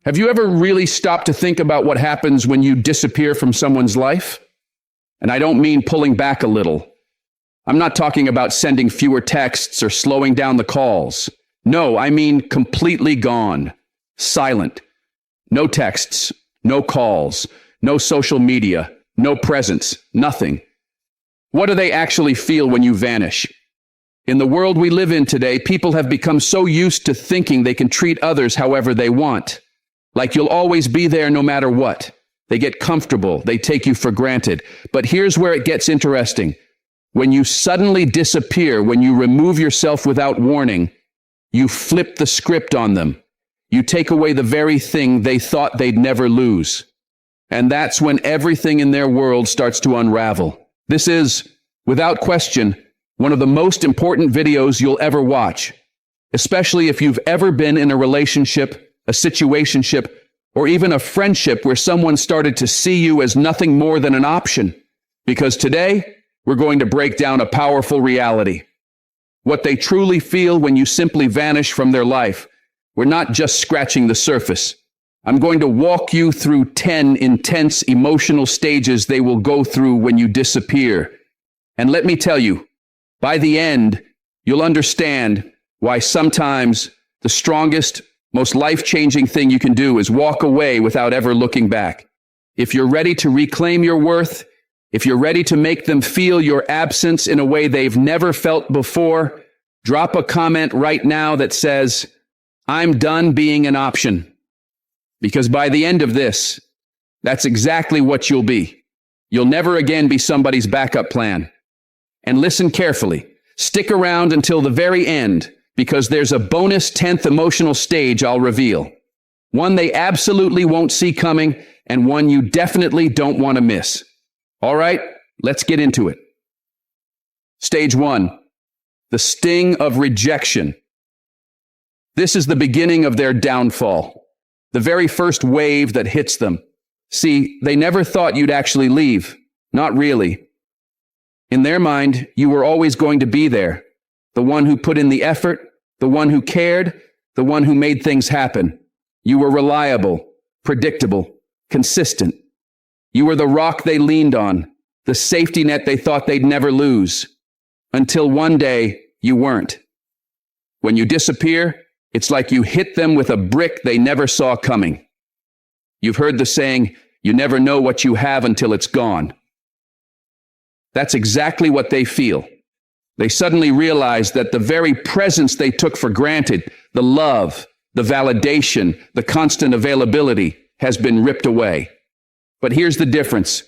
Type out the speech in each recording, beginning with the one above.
Have you ever really stopped to think about what happens when you disappear from someone's life? And I don't mean pulling back a little. I'm not talking about sending fewer texts or slowing down the calls. No, I mean completely gone. Silent. No texts, no calls, no social media, no presence, nothing. What do they actually feel when you vanish? In the world we live in today, people have become so used to thinking they can treat others however they want. Like you'll always be there no matter what. They get comfortable, they take you for granted. But here's where it gets interesting. When you suddenly disappear, when you remove yourself without warning, you flip the script on them. You take away the very thing they thought they'd never lose. And that's when everything in their world starts to unravel. This is, without question, one of the most important videos you'll ever watch, especially if you've ever been in a relationship, a situationship, or even a friendship where someone started to see you as nothing more than an option. Because today, we're going to break down a powerful reality. What they truly feel when you simply vanish from their life. We're not just scratching the surface. I'm going to walk you through 10 intense emotional stages they will go through when you disappear. And let me tell you, by the end, you'll understand why sometimes the strongest, most life-changing thing you can do is walk away without ever looking back. If you're ready to reclaim your worth, if you're ready to make them feel your absence in a way they've never felt before, drop a comment right now that says, "I'm done being an option." Because by the end of this, that's exactly what you'll be. You'll never again be somebody's backup plan. And listen carefully. Stick around until the very end, because there's a bonus 10th emotional stage I'll reveal. One they absolutely won't see coming, and one you definitely don't want to miss. All right, let's get into it. Stage 1, the sting of rejection. This is the beginning of their downfall, the very first wave that hits them. See, they never thought you'd actually leave. Not really. In their mind, you were always going to be there. The one who put in the effort, the one who cared, the one who made things happen. You were reliable, predictable, consistent. You were the rock they leaned on, the safety net they thought they'd never lose. Until one day, you weren't. When you disappear, it's like you hit them with a brick they never saw coming. You've heard the saying, you never know what you have until it's gone. That's exactly what they feel. They suddenly realize that the very presence they took for granted, the love, the validation, the constant availability, has been ripped away. But here's the difference.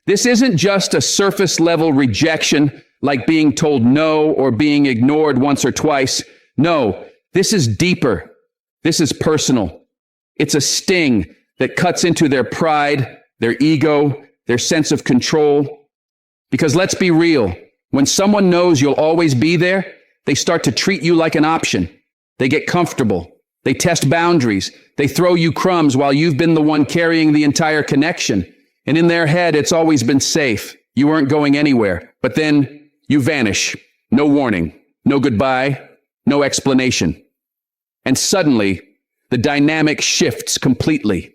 This isn't just a surface-level rejection, like being told no or being ignored once or twice. No, this is deeper. This is personal. It's a sting that cuts into their pride, their ego, their sense of control. Because let's be real, when someone knows you'll always be there, they start to treat you like an option. They get comfortable. They test boundaries. They throw you crumbs while you've been the one carrying the entire connection. And in their head, it's always been safe. You weren't going anywhere. But then you vanish. No warning. No goodbye. No explanation. And suddenly, the dynamic shifts completely.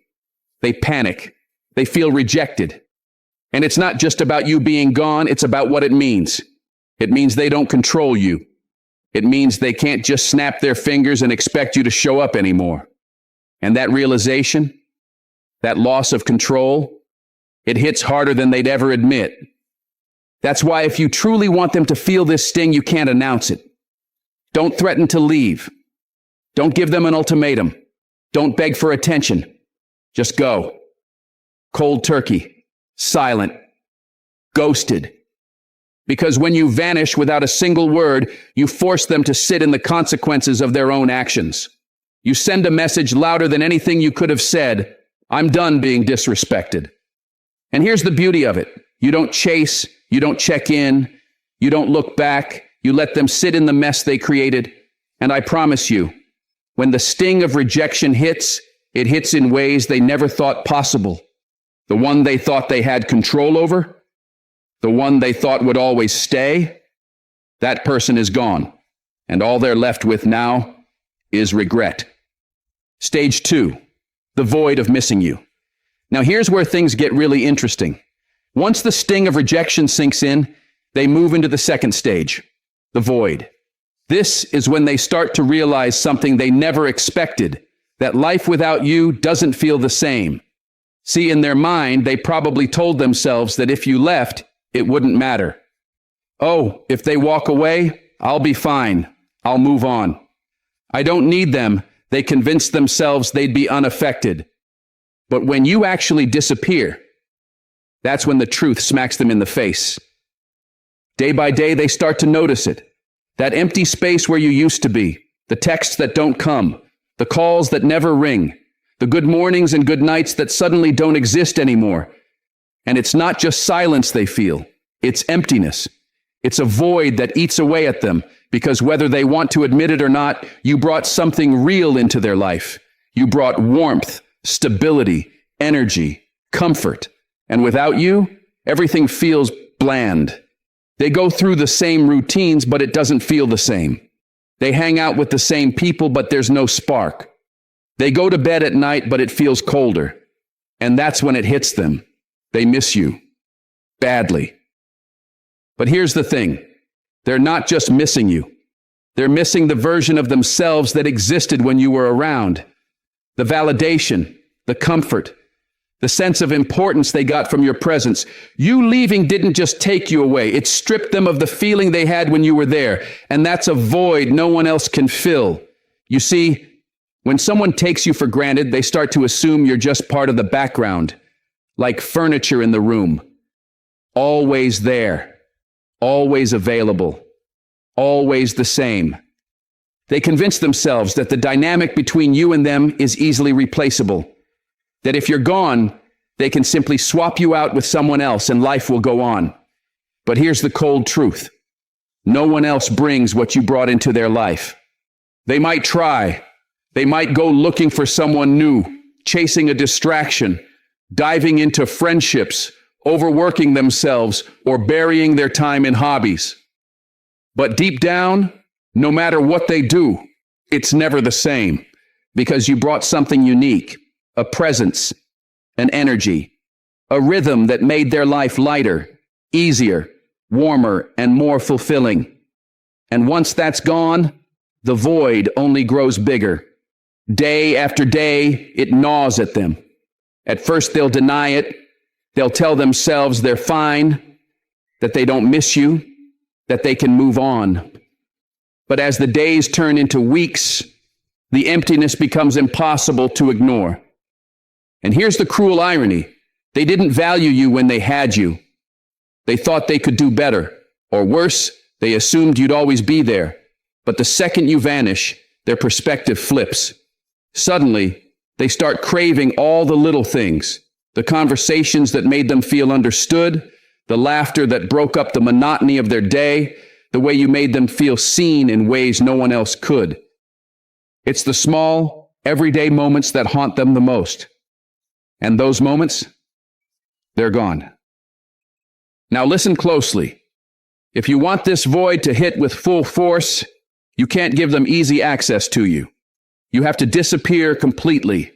They panic. They feel rejected. And it's not just about you being gone. It's about what it means. It means they don't control you. It means they can't just snap their fingers and expect you to show up anymore. And that realization, that loss of control, it hits harder than they'd ever admit. That's why if you truly want them to feel this sting, you can't announce it. Don't threaten to leave. Don't give them an ultimatum. Don't beg for attention. Just go. Cold turkey. Silent. Ghosted. Because when you vanish without a single word, you force them to sit in the consequences of their own actions. You send a message louder than anything you could have said. I'm done being disrespected. And here's the beauty of it. You don't chase. You don't check in. You don't look back. You let them sit in the mess they created. And I promise you, when the sting of rejection hits, it hits in ways they never thought possible. The one they thought they had control over, the one they thought would always stay, that person is gone. And all they're left with now is regret. Stage 2, the void of missing you. Now here's where things get really interesting. Once the sting of rejection sinks in, they move into the second stage, the void. This is when they start to realize something they never expected, that life without you doesn't feel the same. See, in their mind, they probably told themselves that if you left, it wouldn't matter. Oh, if they walk away, I'll be fine. I'll move on. I don't need them. They convinced themselves they'd be unaffected. But when you actually disappear, that's when the truth smacks them in the face. Day by day, they start to notice it. That empty space where you used to be, the texts that don't come, the calls that never ring, the good mornings and good nights that suddenly don't exist anymore. And it's not just silence they feel, it's emptiness. It's a void that eats away at them, because whether they want to admit it or not, you brought something real into their life. You brought warmth, stability, energy, comfort. And without you, everything feels bland. They go through the same routines, but it doesn't feel the same. They hang out with the same people, but there's no spark. They go to bed at night, but it feels colder. And that's when it hits them. They miss you. Badly. But here's the thing. They're not just missing you. They're missing the version of themselves that existed when you were around. The validation, the comfort, the sense of importance they got from your presence. You leaving didn't just take you away. It stripped them of the feeling they had when you were there. And that's a void no one else can fill. You see, when someone takes you for granted, they start to assume you're just part of the background, like furniture in the room. Always there, always available, always the same. They convince themselves that the dynamic between you and them is easily replaceable. That if you're gone, they can simply swap you out with someone else and life will go on. But here's the cold truth. No one else brings what you brought into their life. They might try. They might go looking for someone new, chasing a distraction, diving into friendships, overworking themselves, or burying their time in hobbies. But deep down, no matter what they do, it's never the same, because you brought something unique. A presence, an energy, a rhythm that made their life lighter, easier, warmer, and more fulfilling. And once that's gone, the void only grows bigger. Day after day, it gnaws at them. At first, they'll deny it. They'll tell themselves they're fine, that they don't miss you, that they can move on. But as the days turn into weeks, the emptiness becomes impossible to ignore. And here's the cruel irony. They didn't value you when they had you. They thought they could do better. Or worse, they assumed you'd always be there. But the second you vanish, their perspective flips. Suddenly, they start craving all the little things. The conversations that made them feel understood, the laughter that broke up the monotony of their day, the way you made them feel seen in ways no one else could. It's the small, everyday moments that haunt them the most. And those moments, they're gone. Now listen closely. If you want this void to hit with full force, you can't give them easy access to you. You have to disappear completely.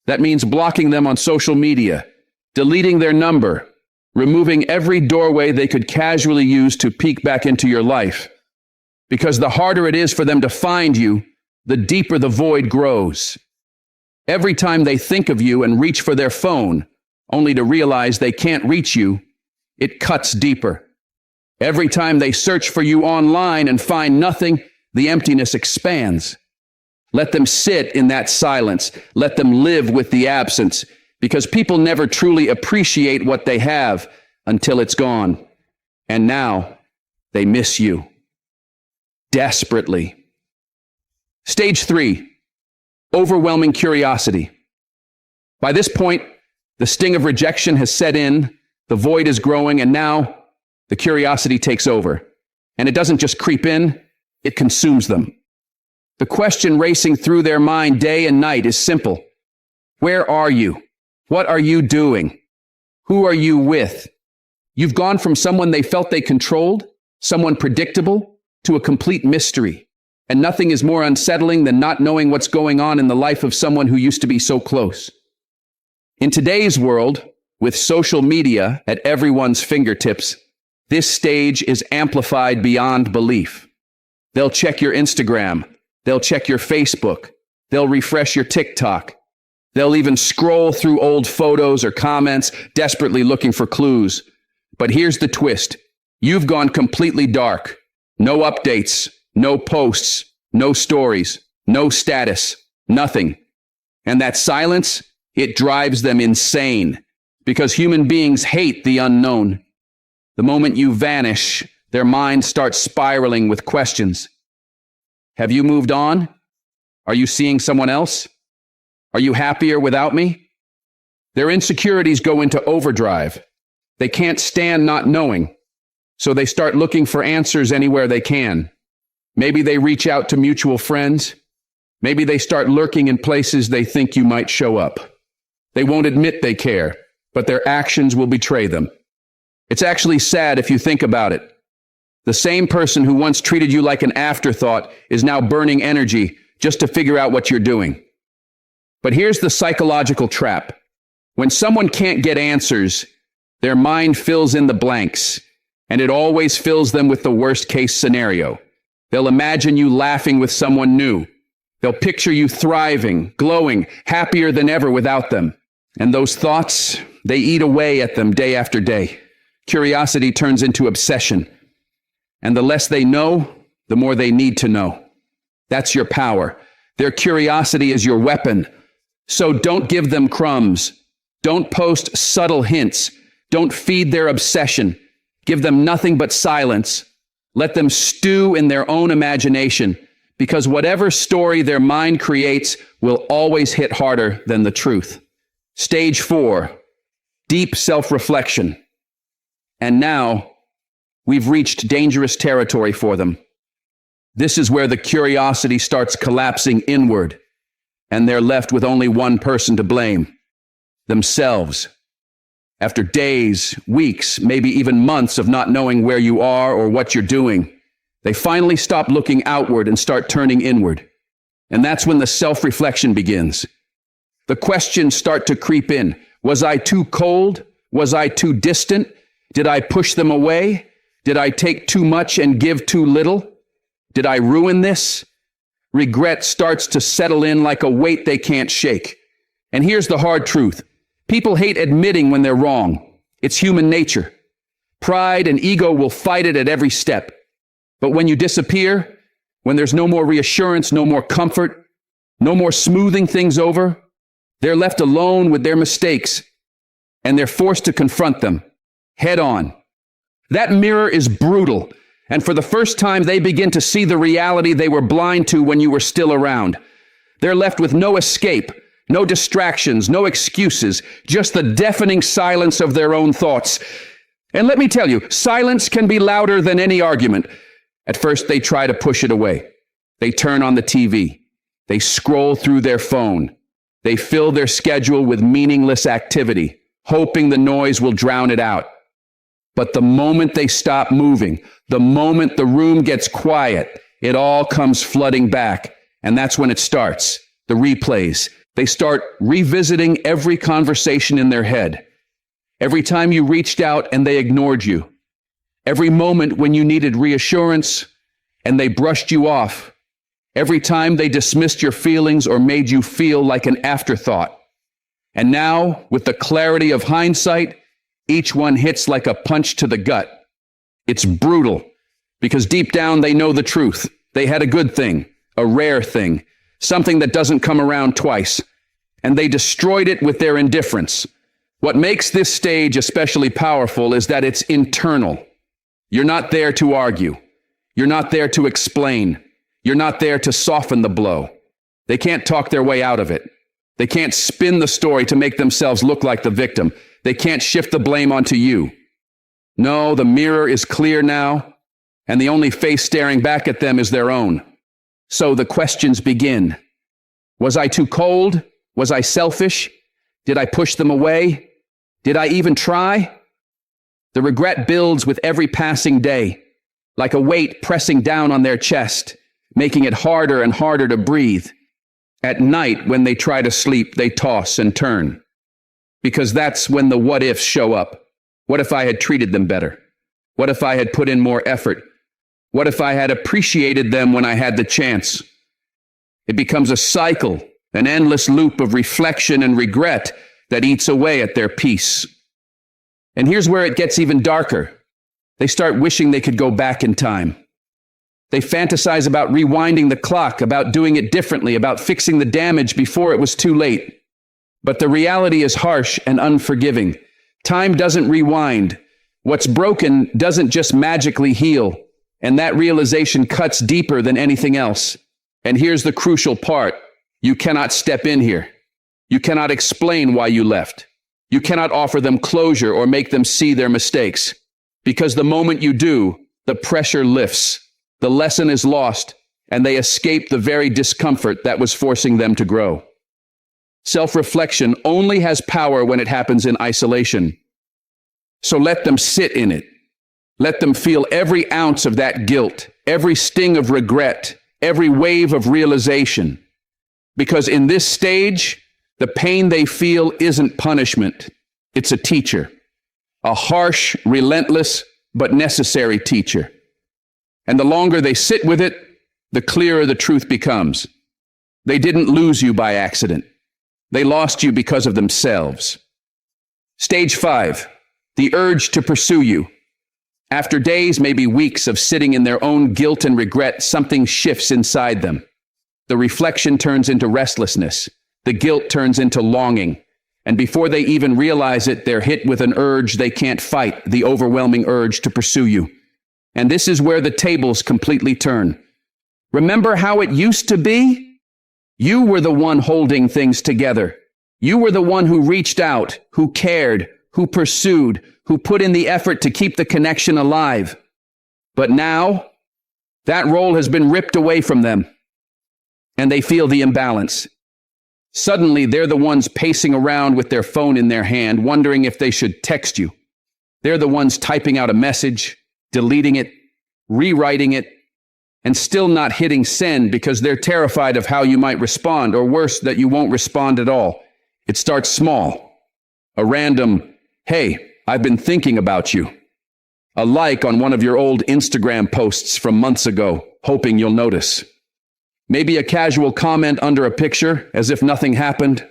That means blocking them on social media, deleting their number, removing every doorway they could casually use to peek back into your life. Because the harder it is for them to find you, the deeper the void grows. Every time they think of you and reach for their phone, only to realize they can't reach you, it cuts deeper. Every time they search for you online and find nothing, the emptiness expands. Let them sit in that silence. Let them live with the absence, because people never truly appreciate what they have until it's gone. And now they miss you desperately. Stage 3. Overwhelming curiosity. By this point, the sting of rejection has set in, the void is growing, and now the curiosity takes over. And it doesn't just creep in, it consumes them. The question racing through their mind day and night is simple. Where are you? What are you doing? Who are you with? You've gone from someone they felt they controlled, someone predictable, to a complete mystery. And nothing is more unsettling than not knowing what's going on in the life of someone who used to be so close. In today's world, with social media at everyone's fingertips, this stage is amplified beyond belief. They'll check your Instagram. They'll check your Facebook. They'll refresh your TikTok. They'll even scroll through old photos or comments, desperately looking for clues. But here's the twist. You've gone completely dark. No updates, no posts, no stories, no status, nothing. And that silence, it drives them insane because human beings hate the unknown. The moment you vanish, their mind starts spiraling with questions. Have you moved on? Are you seeing someone else? Are you happier without me? Their insecurities go into overdrive. They can't stand not knowing, so they start looking for answers anywhere they can. Maybe they reach out to mutual friends. Maybe they start lurking in places they think you might show up. They won't admit they care, but their actions will betray them. It's actually sad if you think about it. The same person who once treated you like an afterthought is now burning energy just to figure out what you're doing. But here's the psychological trap. When someone can't get answers, their mind fills in the blanks, and it always fills them with the worst case scenario. They'll imagine you laughing with someone new. They'll picture you thriving, glowing, happier than ever without them. And those thoughts, they eat away at them day after day. Curiosity turns into obsession. And the less they know, the more they need to know. That's your power. Their curiosity is your weapon. So don't give them crumbs. Don't post subtle hints. Don't feed their obsession. Give them nothing but silence. Let them stew in their own imagination, because whatever story their mind creates will always hit harder than the truth. Stage 4, deep self-reflection. And now, we've reached dangerous territory for them. This is where the curiosity starts collapsing inward, and they're left with only one person to blame: themselves. After days, weeks, maybe even months of not knowing where you are or what you're doing, they finally stop looking outward and start turning inward. And that's when the self-reflection begins. The questions start to creep in. Was I too cold? Was I too distant? Did I push them away? Did I take too much and give too little? Did I ruin this? Regret starts to settle in like a weight they can't shake. And here's the hard truth. People hate admitting when they're wrong. It's human nature. Pride and ego will fight it at every step. But when you disappear, when there's no more reassurance, no more comfort, no more smoothing things over, they're left alone with their mistakes, and they're forced to confront them head on. That mirror is brutal, and for the first time, they begin to see the reality they were blind to when you were still around. They're left with no escape, no distractions, no excuses, just the deafening silence of their own thoughts. And let me tell you, silence can be louder than any argument. At first, they try to push it away. They turn on the TV. They scroll through their phone. They fill their schedule with meaningless activity, hoping the noise will drown it out. But the moment they stop moving, the moment the room gets quiet, it all comes flooding back. And that's when it starts, the replays. They start revisiting every conversation in their head. Every time you reached out and they ignored you. Every moment when you needed reassurance and they brushed you off. Every time they dismissed your feelings or made you feel like an afterthought. And now, with the clarity of hindsight, each one hits like a punch to the gut. It's brutal, because deep down they know the truth. They had a good thing, a rare thing, something that doesn't come around twice. And they destroyed it with their indifference. What makes this stage especially powerful is that it's internal. You're not there to argue. You're not there to explain. You're not there to soften the blow. They can't talk their way out of it. They can't spin the story to make themselves look like the victim. They can't shift the blame onto you. No, the mirror is clear now, and the only face staring back at them is their own. So the questions begin. Was I too cold? Was I selfish? Did I push them away? Did I even try? The regret builds with every passing day, like a weight pressing down on their chest, making it harder and harder to breathe. At night, when they try to sleep, they toss and turn. because that's when the what ifs show up. What if I had treated them better? What if I had put in more effort? What if I had appreciated them when I had the chance? It becomes a cycle, an endless loop of reflection and regret that eats away at their peace. And here's where it gets even darker. They start wishing they could go back in time. They fantasize about rewinding the clock, about doing it differently, about fixing the damage before it was too late. But the reality is harsh and unforgiving. Time doesn't rewind. What's broken doesn't just magically heal. And that realization cuts deeper than anything else. And here's the crucial part. You cannot step in here. You cannot explain why you left. You cannot offer them closure or make them see their mistakes. Because the moment you do, the pressure lifts. The lesson is lost, and they escape the very discomfort that was forcing them to grow. Self-reflection only has power when it happens in isolation. So let them sit in it. Let them feel every ounce of that guilt, every sting of regret, every wave of realization. Because in this stage, the pain they feel isn't punishment. It's a teacher. A harsh, relentless, but necessary teacher. And the longer they sit with it, the clearer the truth becomes. They didn't lose you by accident. They lost you because of themselves. Stage 5, the urge to pursue you. After days, maybe weeks of sitting in their own guilt and regret, something shifts inside them. The reflection turns into restlessness. The guilt turns into longing. And before they even realize it, they're hit with an urge they can't fight, the overwhelming urge to pursue you. And this is where the tables completely turn. Remember how it used to be? You were the one holding things together. You were the one who reached out, who cared, who pursued, who put in the effort to keep the connection alive. But now, that role has been ripped away from them, and they feel the imbalance. Suddenly, they're the ones pacing around with their phone in their hand, wondering if they should text you. They're the ones typing out a message, deleting it, rewriting it, and still not hitting send because they're terrified of how you might respond, or worse, that you won't respond at all. It starts small. A random, "Hey, I've been thinking about you." A like on one of your old Instagram posts from months ago, hoping you'll notice. Maybe a casual comment under a picture, as if nothing happened.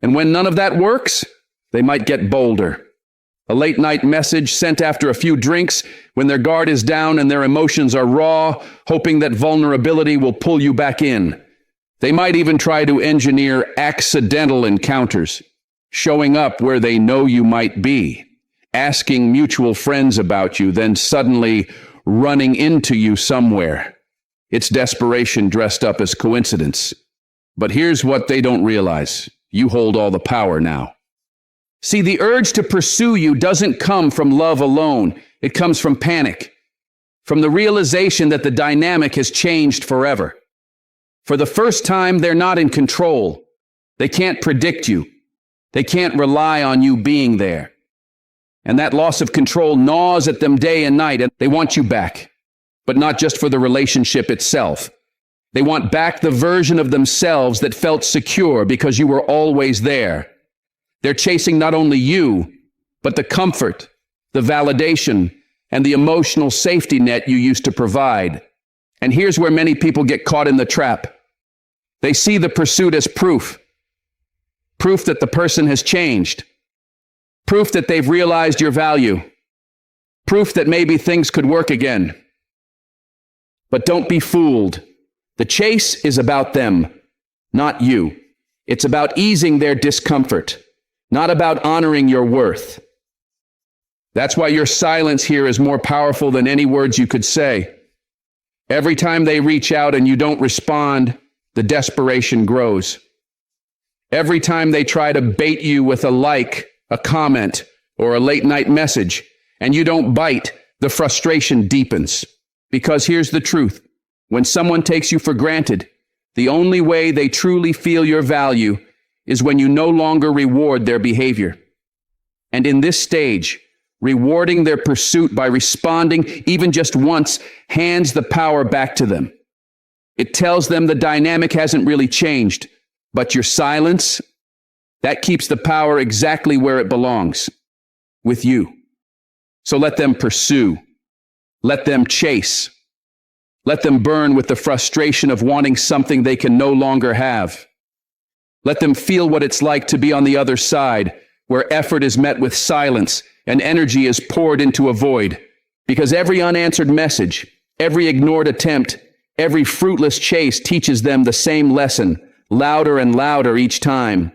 And when none of that works, they might get bolder. A late-night message sent after a few drinks when their guard is down and their emotions are raw, hoping that vulnerability will pull you back in. They might even try to engineer accidental encounters, showing up where they know you might be, asking mutual friends about you, then suddenly running into you somewhere. It's desperation dressed up as coincidence. But here's what they don't realize. You hold all the power now. See, the urge to pursue you doesn't come from love alone. It comes from panic, from the realization that the dynamic has changed forever. For the first time, they're not in control. They can't predict you. They can't rely on you being there. And that loss of control gnaws at them day and night, and they want you back. But not just for the relationship itself. They want back the version of themselves that felt secure because you were always there. They're chasing not only you, but the comfort, the validation, and the emotional safety net you used to provide. And here's where many people get caught in the trap. They see the pursuit as proof. Proof that the person has changed. Proof that they've realized your value. Proof that maybe things could work again. But don't be fooled. The chase is about them, not you. It's about easing their discomfort, not about honoring your worth. That's why your silence here is more powerful than any words you could say. Every time they reach out and you don't respond, the desperation grows. Every time they try to bait you with a like, a comment, or a late-night message, and you don't bite, the frustration deepens. Because here's the truth. When someone takes you for granted, the only way they truly feel your value is when you no longer reward their behavior. And in this stage, rewarding their pursuit by responding even just once hands the power back to them. It tells them the dynamic hasn't really changed, but your silence, That keeps the power exactly where it belongs, with you. So let them pursue. Let them chase. Let them burn with the frustration of wanting something they can no longer have. Let them feel what it's like to be on the other side, where effort is met with silence and energy is poured into a void. Because every unanswered message, every ignored attempt, every fruitless chase teaches them the same lesson, louder and louder each time.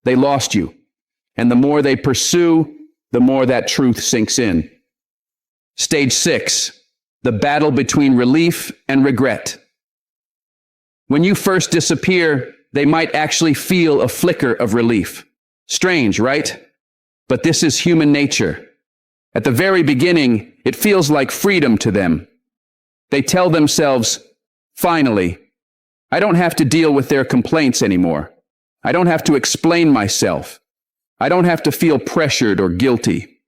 They lost you. And the more they pursue, the more that truth sinks in. Stage 6. The battle between relief and regret. When you first disappear, they might actually feel a flicker of relief. Strange, right? But this is human nature. At the very beginning, it feels like freedom to them. They tell themselves, finally, I don't have to deal with their complaints anymore. I don't have to explain myself. I don't have to feel pressured or guilty.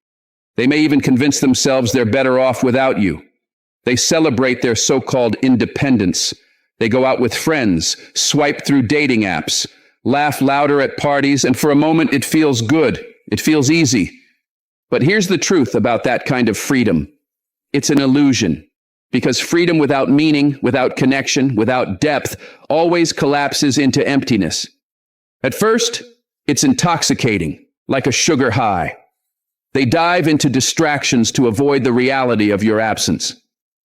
They may even convince themselves they're better off without you. They celebrate their so-called independence. They go out with friends, swipe through dating apps, laugh louder at parties, and for a moment it feels good. It feels easy. But here's the truth about that kind of freedom. It's an illusion. Because freedom without meaning, without connection, without depth, always collapses into emptiness. At first, it's intoxicating, like a sugar high. They dive into distractions to avoid the reality of your absence.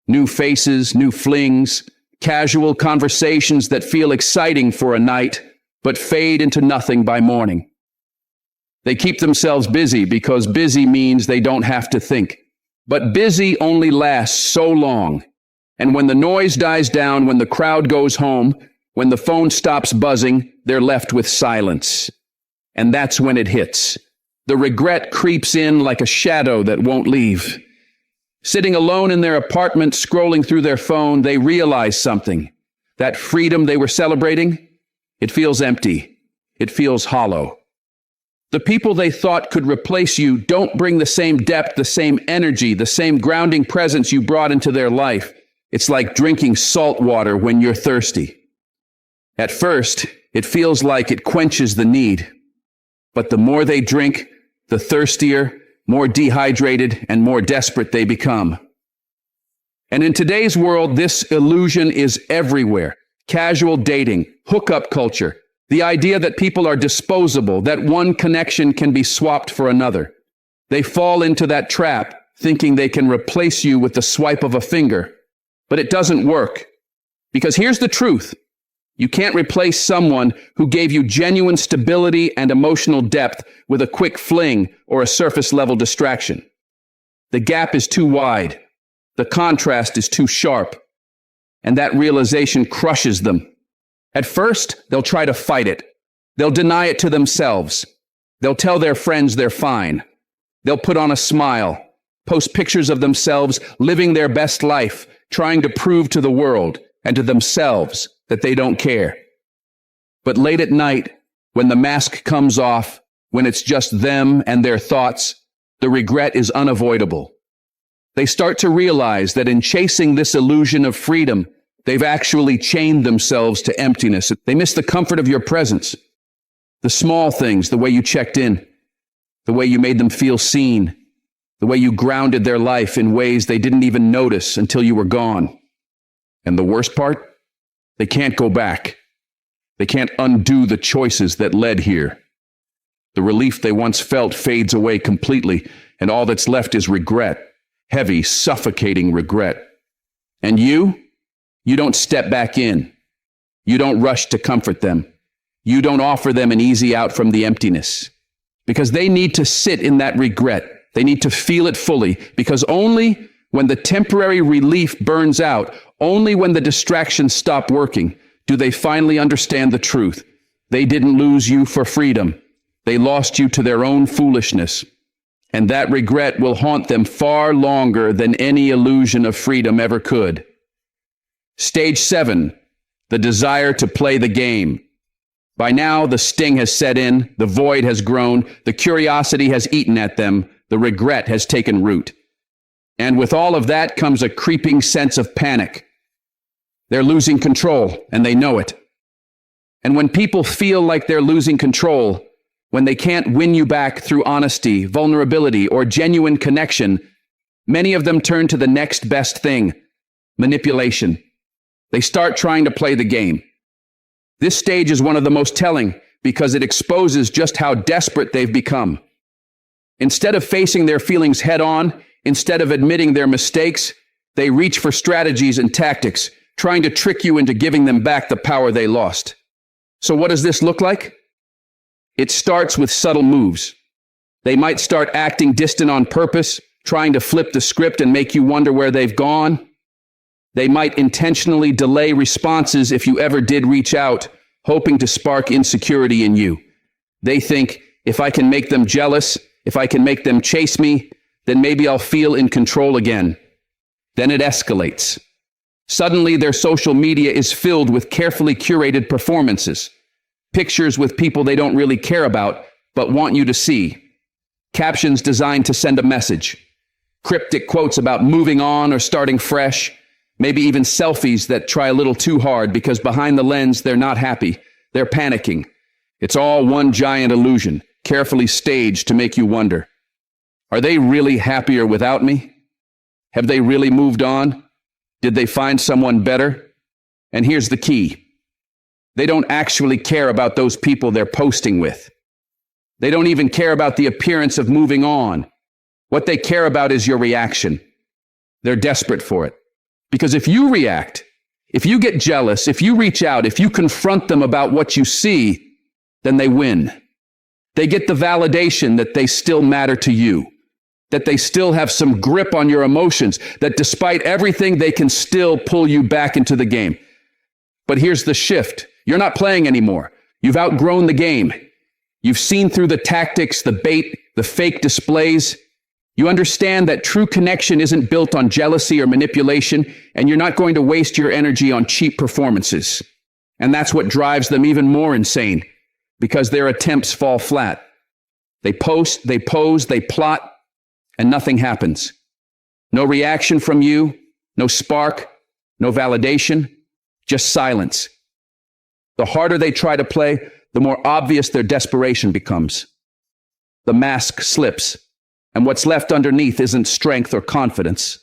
New faces, new flings, casual conversations that feel exciting for a night, but fade into nothing by morning. They keep themselves busy because busy means they don't have to think. But busy only lasts so long. And when the noise dies down, when the crowd goes home, when the phone stops buzzing, they're left with silence. And that's when it hits. The regret creeps in like a shadow that won't leave. Sitting alone in their apartment, scrolling through their phone, they realize something. That freedom they were celebrating, it feels empty. It feels hollow. The people they thought could replace you don't bring the same depth, the same energy, the same grounding presence you brought into their life. It's like drinking salt water when you're thirsty. At first, it feels like it quenches the need. But the more they drink, the thirstier, more dehydrated, and more desperate they become. And in today's world, this illusion is everywhere. Casual dating, hookup culture, the idea that people are disposable, that one connection can be swapped for another. They fall into that trap, thinking they can replace you with the swipe of a finger. But it doesn't work. Because here's the truth. You can't replace someone who gave you genuine stability and emotional depth with a quick fling or a surface-level distraction. The gap is too wide. The contrast is too sharp. And that realization crushes them. At first, they'll try to fight it. They'll deny it to themselves. They'll tell their friends they're fine. They'll put on a smile, post pictures of themselves living their best life, trying to prove to the world and to themselves that they don't care. But late at night, when the mask comes off, when it's just them and their thoughts, the regret is unavoidable. They start to realize that in chasing this illusion of freedom, they've actually chained themselves to emptiness. They miss the comfort of your presence. The small things, the way you checked in, the way you made them feel seen, the way you grounded their life in ways they didn't even notice until you were gone. And the worst part? They can't go back. They can't undo the choices that led here. The relief they once felt fades away completely, and all that's left is regret. Heavy, suffocating regret. And you don't step back in. You don't rush to comfort them. You don't offer them an easy out from the emptiness. Because they need to sit in that regret. They need to feel it fully. Because only when the temporary relief burns out, only when the distractions stop working, do they finally understand the truth. They didn't lose you for freedom. They lost you to their own foolishness. And that regret will haunt them far longer than any illusion of freedom ever could. Stage 7, the desire to play the game. By now, the sting has set in, the void has grown, the curiosity has eaten at them, the regret has taken root. And with all of that comes a creeping sense of panic. They're losing control, and they know it. And when people feel like they're losing control, When they can't win you back through honesty, vulnerability, or genuine connection, many of them turn to the next best thing: manipulation. They start trying to play the game. This stage is one of the most telling because it exposes just how desperate they've become. Instead of facing their feelings head on, instead of admitting their mistakes, they reach for strategies and tactics, trying to trick you into giving them back the power they lost. So what does this look like? It starts with subtle moves. They might start acting distant on purpose, trying to flip the script and make you wonder where they've gone. They might intentionally delay responses if you ever did reach out, hoping to spark insecurity in you. They think, if I can make them jealous, if I can make them chase me, then maybe I'll feel in control again. Then it escalates. Suddenly, their social media is filled with carefully curated performances. Pictures with people they don't really care about, but want you to see. Captions designed to send a message. Cryptic quotes about moving on or starting fresh. Maybe even selfies that try a little too hard because behind the lens, they're not happy. They're panicking. It's all one giant illusion, carefully staged to make you wonder. Are they really happier without me? Have they really moved on? Did they find someone better? And here's the key. They don't actually care about those people they're posting with. They don't even care about the appearance of moving on. What they care about is your reaction. They're desperate for it. Because if you react, if you get jealous, if you reach out, if you confront them about what you see, then they win. They get the validation that they still matter to you, that they still have some grip on your emotions, that despite everything, they can still pull you back into the game. But here's the shift. You're not playing anymore. You've outgrown the game. You've seen through the tactics, the bait, the fake displays. You understand that true connection isn't built on jealousy or manipulation, and you're not going to waste your energy on cheap performances. And that's what drives them even more insane, because their attempts fall flat. They post, they pose, they plot, and nothing happens. No reaction from you, no spark, no validation, just silence. The harder they try to play, the more obvious their desperation becomes. The mask slips, and what's left underneath isn't strength or confidence.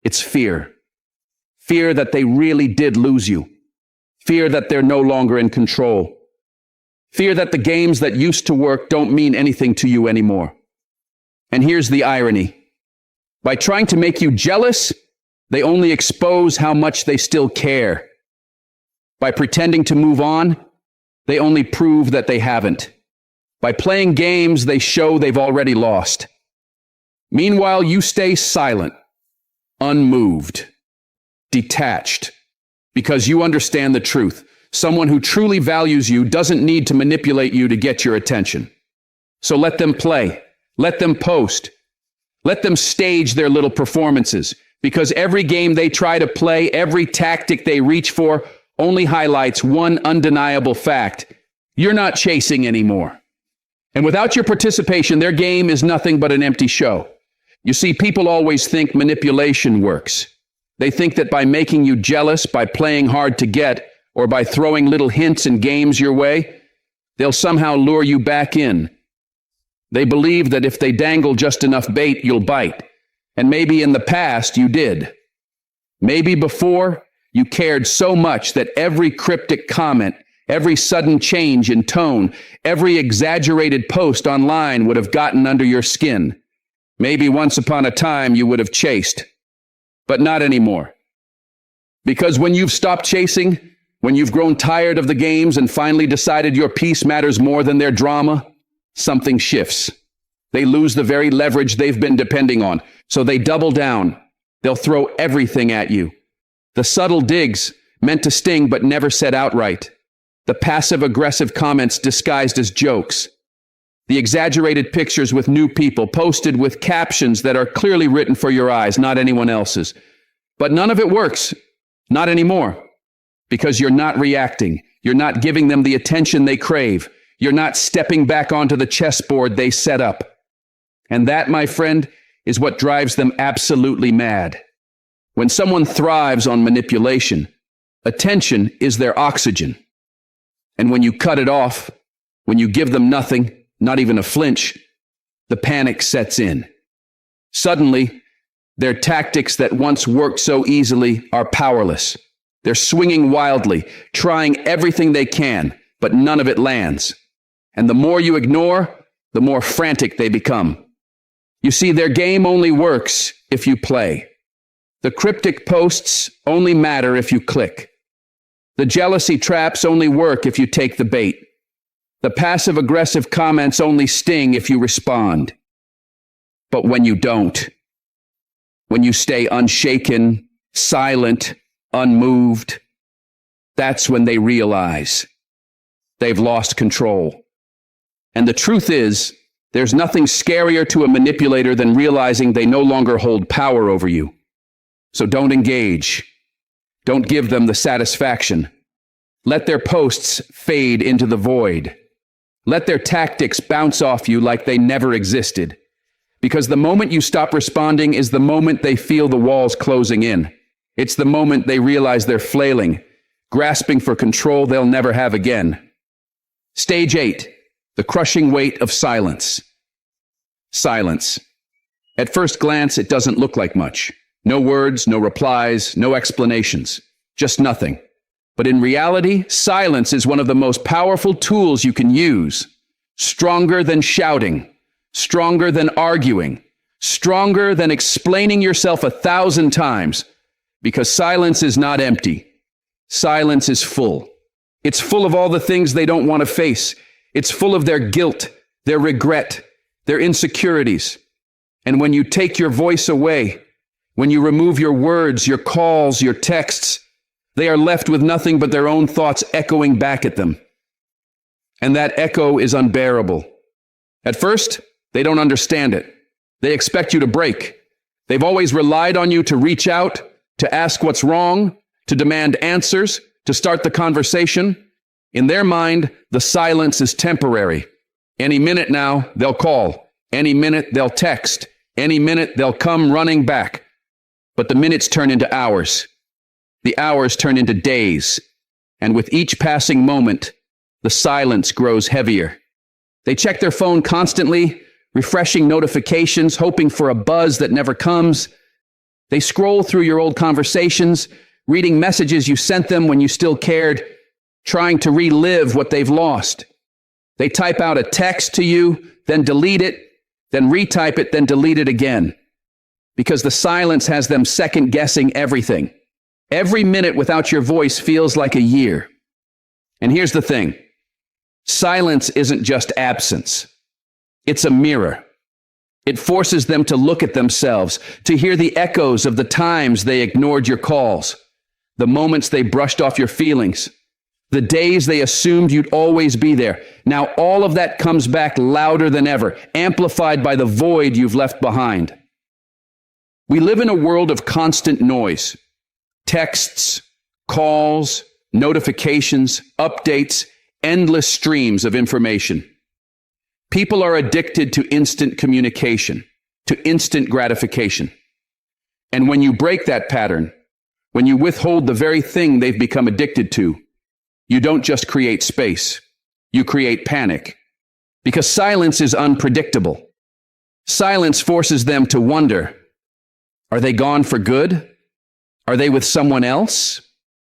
It's fear. Fear that they really did lose you. Fear that they're no longer in control. Fear that the games that used to work don't mean anything to you anymore. And here's the irony. By trying to make you jealous, they only expose how much they still care. By pretending to move on, they only prove that they haven't. By playing games, they show they've already lost. Meanwhile, you stay silent, unmoved, detached, because you understand the truth. Someone who truly values you doesn't need to manipulate you to get your attention. So let them play. Let them post. Let them stage their little performances, because every game they try to play, every tactic they reach for, only highlights one undeniable fact. You're not chasing anymore. And without your participation, their game is nothing but an empty show. You see, people always think manipulation works. They think that by making you jealous, by playing hard to get, or by throwing little hints and games your way, they'll somehow lure you back in. They believe that if they dangle just enough bait, you'll bite. And maybe in the past you did. Maybe before, you cared so much that every cryptic comment, every sudden change in tone, every exaggerated post online would have gotten under your skin. Maybe once upon a time you would have chased, but not anymore. Because when you've stopped chasing, when you've grown tired of the games and finally decided your peace matters more than their drama, something shifts. They lose the very leverage they've been depending on, so they double down. They'll throw everything at you. The subtle digs, meant to sting but never said outright. The passive-aggressive comments disguised as jokes. The exaggerated pictures with new people, posted with captions that are clearly written for your eyes, not anyone else's. But none of it works. Not anymore. Because you're not reacting. You're not giving them the attention they crave. You're not stepping back onto the chessboard they set up. And that, my friend, is what drives them absolutely mad. When someone thrives on manipulation, attention is their oxygen. And when you cut it off, when you give them nothing, not even a flinch, the panic sets in. Suddenly, their tactics that once worked so easily are powerless. They're swinging wildly, trying everything they can, but none of it lands. And the more you ignore, the more frantic they become. You see, their game only works if you play. The cryptic posts only matter if you click. The jealousy traps only work if you take the bait. The passive-aggressive comments only sting if you respond. But when you don't, when you stay unshaken, silent, unmoved, that's when they realize they've lost control. And the truth is, there's nothing scarier to a manipulator than realizing they no longer hold power over you. So don't engage. Don't give them the satisfaction. Let their posts fade into the void. Let their tactics bounce off you like they never existed. Because the moment you stop responding is the moment they feel the walls closing in. It's the moment they realize they're flailing, grasping for control they'll never have again. Stage 8, the crushing weight of silence. Silence. At first glance, it doesn't look like much. No words, no replies, no explanations. Just nothing. But in reality, silence is one of the most powerful tools you can use. Stronger than shouting. Stronger than arguing. Stronger than explaining yourself 1,000 times. Because silence is not empty. Silence is full. It's full of all the things they don't want to face. It's full of their guilt, their regret, their insecurities. And when you take your voice away, when you remove your words, your calls, your texts, they are left with nothing but their own thoughts echoing back at them. And that echo is unbearable. At first, they don't understand it. They expect you to break. They've always relied on you to reach out, to ask what's wrong, to demand answers, to start the conversation. In their mind, the silence is temporary. Any minute now, they'll call. Any minute, they'll text. Any minute, they'll come running back. But the minutes turn into hours. The hours turn into days. And with each passing moment, the silence grows heavier. They check their phone constantly, refreshing notifications, hoping for a buzz that never comes. They scroll through your old conversations, reading messages you sent them when you still cared, trying to relive what they've lost. They type out a text to you, then delete it, then retype it, then delete it again. Because the silence has them second-guessing everything. Every minute without your voice feels like a year. And here's the thing. Silence isn't just absence. It's a mirror. It forces them to look at themselves, to hear the echoes of the times they ignored your calls, the moments they brushed off your feelings, the days they assumed you'd always be there. Now all of that comes back louder than ever, amplified by the void you've left behind. We live in a world of constant noise. Texts, calls, notifications, updates, endless streams of information. People are addicted to instant communication, to instant gratification. And when you break that pattern, when you withhold the very thing they've become addicted to, you don't just create space, you create panic. Because silence is unpredictable. Silence forces them to wonder, are they gone for good? Are they with someone else?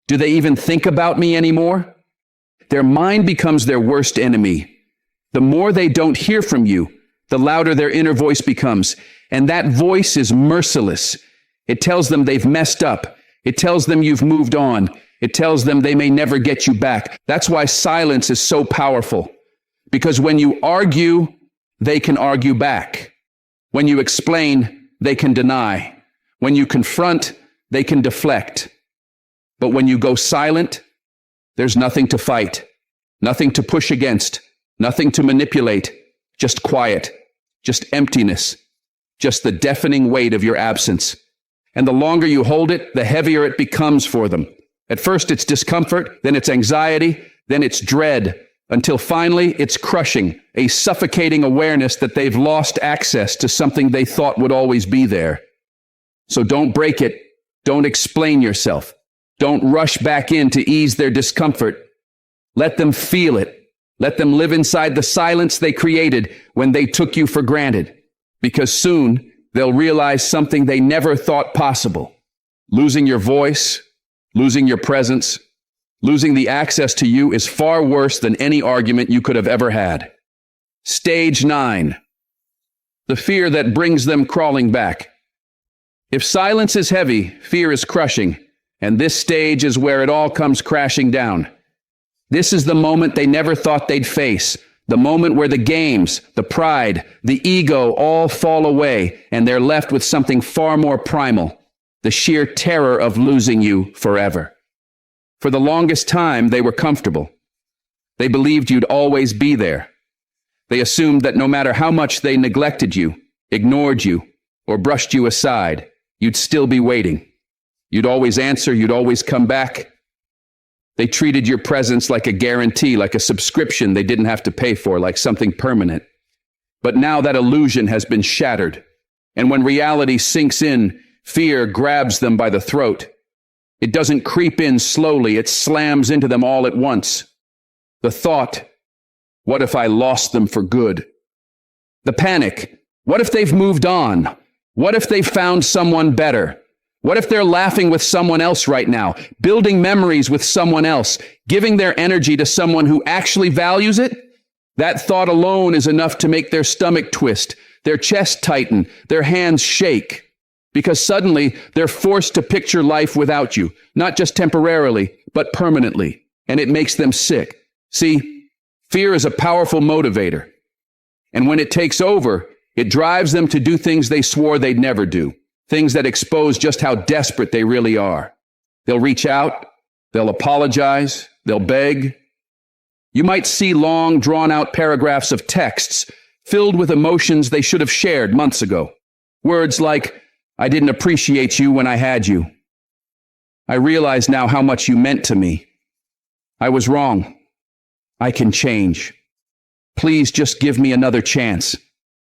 Do they even think about me anymore? Their mind becomes their worst enemy. The more they don't hear from you, the louder their inner voice becomes. And that voice is merciless. It tells them they've messed up. It tells them you've moved on. It tells them they may never get you back. That's why silence is so powerful. Because when you argue, they can argue back. When you explain, they can deny. When you confront, they can deflect. But when you go silent, there's nothing to fight, nothing to push against, nothing to manipulate, just quiet, just emptiness, just the deafening weight of your absence. And the longer you hold it, the heavier it becomes for them. At first it's discomfort, then it's anxiety, then it's dread, until finally it's crushing, a suffocating awareness that they've lost access to something they thought would always be there. So don't break it. Don't explain yourself. Don't rush back in to ease their discomfort. Let them feel it. Let them live inside the silence they created when they took you for granted, because soon they'll realize something they never thought possible. Losing your voice, losing your presence, losing the access to you is far worse than any argument you could have ever had. Stage 9. The fear that brings them crawling back. If silence is heavy, fear is crushing, and this stage is where it all comes crashing down. This is the moment they never thought they'd face, the moment where the games, the pride, the ego all fall away, and they're left with something far more primal, the sheer terror of losing you forever. For the longest time, they were comfortable. They believed you'd always be there. They assumed that no matter how much they neglected you, ignored you, or brushed you aside, you'd still be waiting. You'd always answer, you'd always come back. They treated your presence like a guarantee, like a subscription they didn't have to pay for, like something permanent. But now that illusion has been shattered, and when reality sinks in, fear grabs them by the throat. It doesn't creep in slowly, it slams into them all at once. The thought, what if I lost them for good? The panic, what if they've moved on? What if they've found someone better? What if they're laughing with someone else right now, building memories with someone else, giving their energy to someone who actually values it? That thought alone is enough to make their stomach twist, their chest tighten, their hands shake. Because suddenly they're forced to picture life without you, not just temporarily, but permanently. And it makes them sick. See, fear is a powerful motivator. And when it takes over, it drives them to do things they swore they'd never do. Things that expose just how desperate they really are. They'll reach out, they'll apologize, they'll beg. You might see long, drawn-out paragraphs of texts filled with emotions they should have shared months ago. Words like, I didn't appreciate you when I had you. I realize now how much you meant to me. I was wrong. I can change. Please just give me another chance.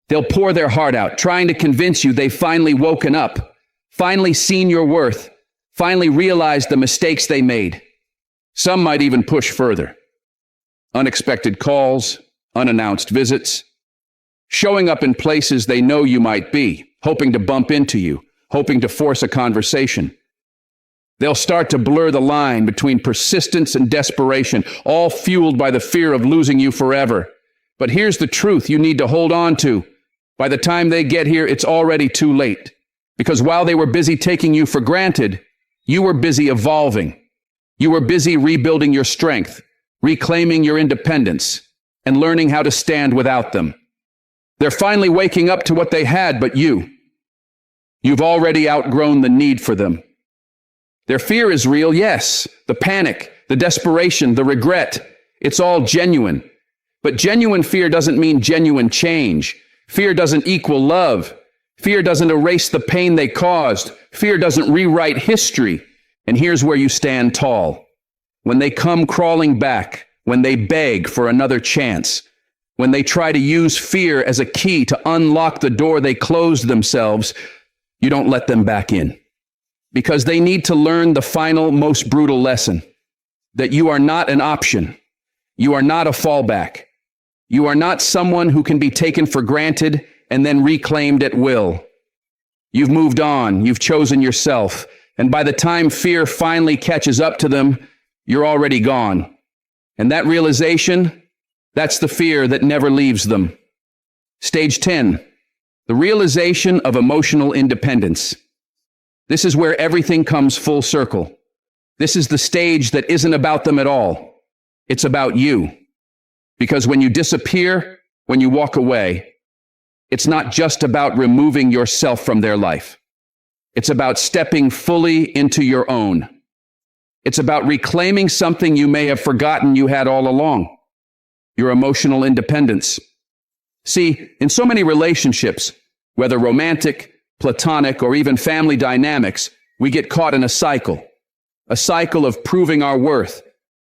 They'll pour their heart out, trying to convince you they've finally woken up, finally seen your worth, finally realized the mistakes they made. Some might even push further. Unexpected calls, unannounced visits, showing up in places they know you might be, hoping to bump into you, hoping to force a conversation. They'll start to blur the line between persistence and desperation, all fueled by the fear of losing you forever. But here's the truth you need to hold on to. By the time they get here, it's already too late. Because while they were busy taking you for granted, you were busy evolving. You were busy rebuilding your strength, reclaiming your independence, and learning how to stand without them. They're finally waking up to what they had but you. You've already outgrown the need for them. Their fear is real, yes. The panic, the desperation, the regret. It's all genuine. But genuine fear doesn't mean genuine change. Fear doesn't equal love. Fear doesn't erase the pain they caused. Fear doesn't rewrite history. And here's where you stand tall. When they come crawling back, when they beg for another chance, when they try to use fear as a key to unlock the door they closed themselves, you don't let them back in. Because they need to learn the final, most brutal lesson, that you are not an option. You are not a fallback. You are not someone who can be taken for granted and then reclaimed at will. You've moved on, you've chosen yourself, and by the time fear finally catches up to them, you're already gone. And that realization, that's the fear that never leaves them. Stage 10, the realization of emotional independence. This is where everything comes full circle. This is the stage that isn't about them at all. It's about you. Because when you disappear, when you walk away, it's not just about removing yourself from their life. It's about stepping fully into your own. It's about reclaiming something you may have forgotten you had all along, your emotional independence. See, in so many relationships, whether romantic, platonic, or even family dynamics, we get caught in a cycle of proving our worth,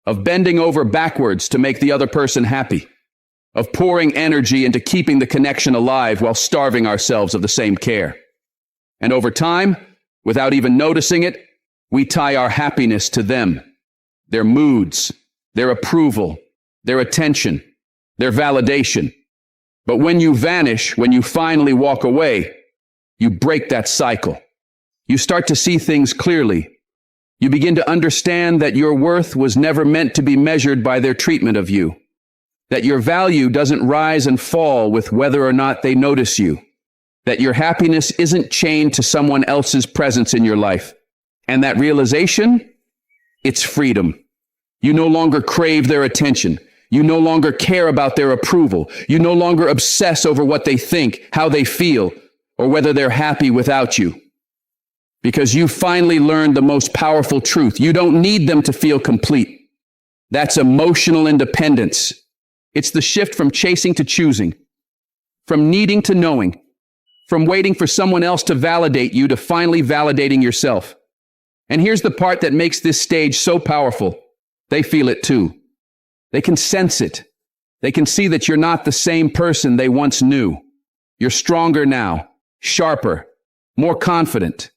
of bending over backwards to make the other person happy, of pouring energy into keeping the connection alive while starving ourselves of the same care. And over time, without even noticing it, we tie our happiness to them, their moods, their approval, their attention, their validation. But when you vanish, when you finally walk away, you break that cycle. You start to see things clearly. You begin to understand that your worth was never meant to be measured by their treatment of you. That your value doesn't rise and fall with whether or not they notice you. That your happiness isn't chained to someone else's presence in your life. And that realization, it's freedom. You no longer crave their attention. You no longer care about their approval. You no longer obsess over what they think, how they feel, or whether they're happy without you. Because you finally learned the most powerful truth. You don't need them to feel complete. That's emotional independence. It's the shift from chasing to choosing, from needing to knowing, from waiting for someone else to validate you to finally validating yourself. And here's the part that makes this stage so powerful. They feel it too. They can sense it. They can see that you're not the same person they once knew. You're stronger now, sharper, more confident.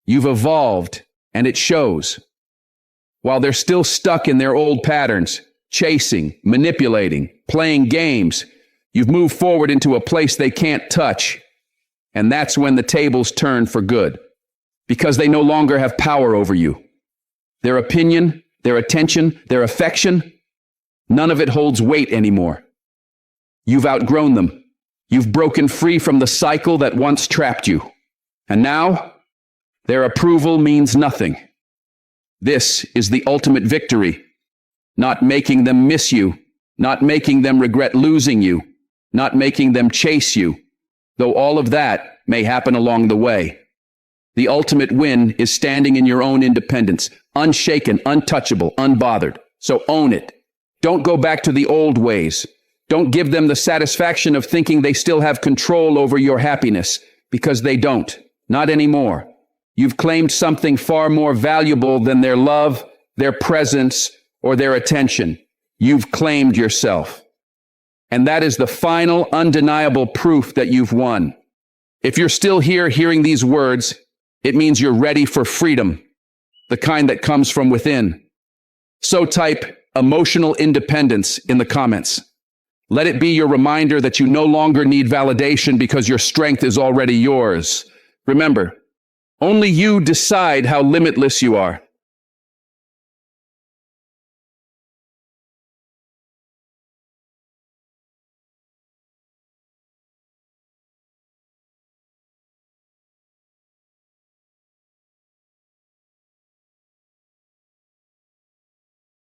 You've evolved, and it shows. While they're still stuck in their old patterns, chasing, manipulating, playing games, you've moved forward into a place they can't touch. And that's when the tables turn for good, because they no longer have power over you. Their opinion, their attention, their affection, none of it holds weight anymore. You've outgrown them. You've broken free from the cycle that once trapped you. And now, their approval means nothing. This is the ultimate victory. Not making them miss you, not making them regret losing you, not making them chase you, though all of that may happen along the way. The ultimate win is standing in your own independence, unshaken, untouchable, unbothered. So own it. Don't go back to the old ways. Don't give them the satisfaction of thinking they still have control over your happiness, because they don't. Not anymore. You've claimed something far more valuable than their love, their presence, or their attention. You've claimed yourself. And that is the final, undeniable proof that you've won. If you're still here hearing these words, it means you're ready for freedom, the kind that comes from within. So type emotional independence in the comments. Let it be your reminder that you no longer need validation because your strength is already yours. Remember, only you decide how limitless you are.